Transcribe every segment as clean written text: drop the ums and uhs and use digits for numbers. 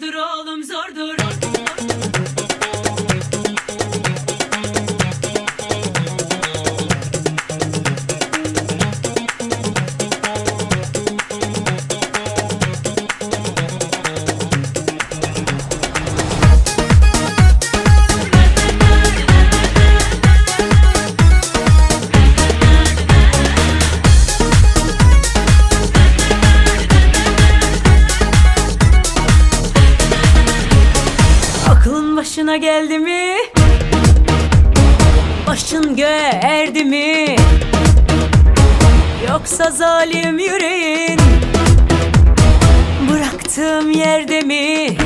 Zordur oğlum zordur. Aklın başına geldi mi? Başın göğe erdi mi? Yoksa zalim yüreğin bıraktığım yerde mi?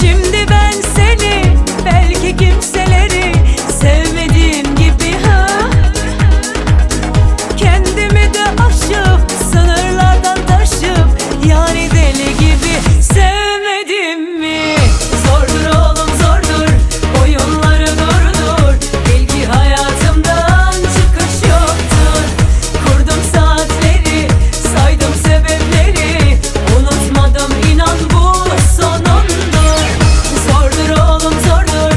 Şimdi ben seni, belki kimseleri sevmediğim gibi ha, kendimi de aşıp sınırlardan taşıp yani deli gibi sevmedim mi? Zordur oğlum zordur, oyunları durdur, bil ki hayatımdan çıkış yoktur. Kurdum saatleri, saydım sebepleri, unutmadım inan bu sonundur. Zordur oğlum zordur,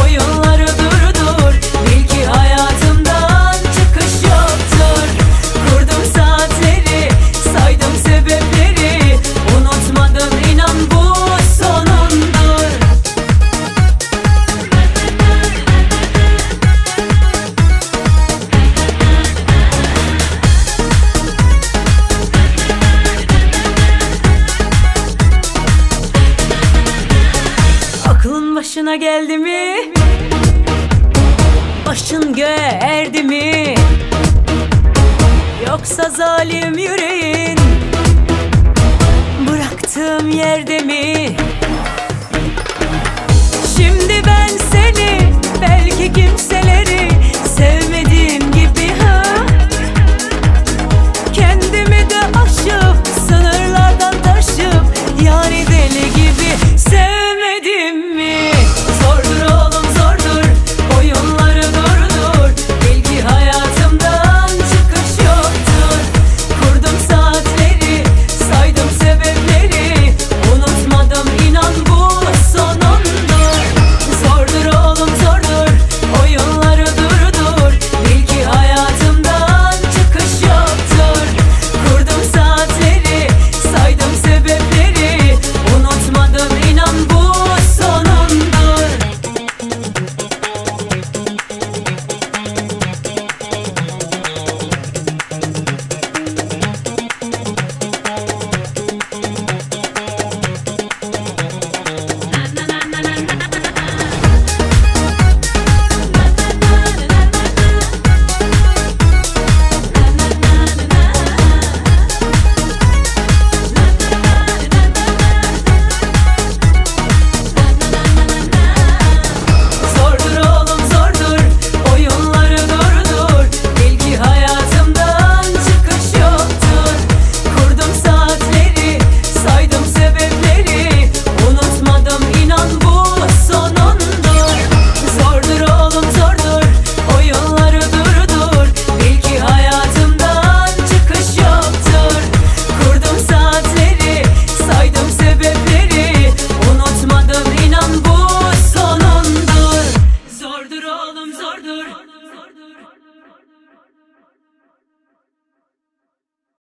oyunları durdur, bil ki hayatımdan çıkış yoktur. Kurdum saatleri, saydım sebepleri, unutmadım inan bu sonundur. Aklın başına geldi mi? Başın göğe erdi mi? Yoksa zalim yüreğin bıraktığım yerde mi? Şimdi ben seni, belki kimse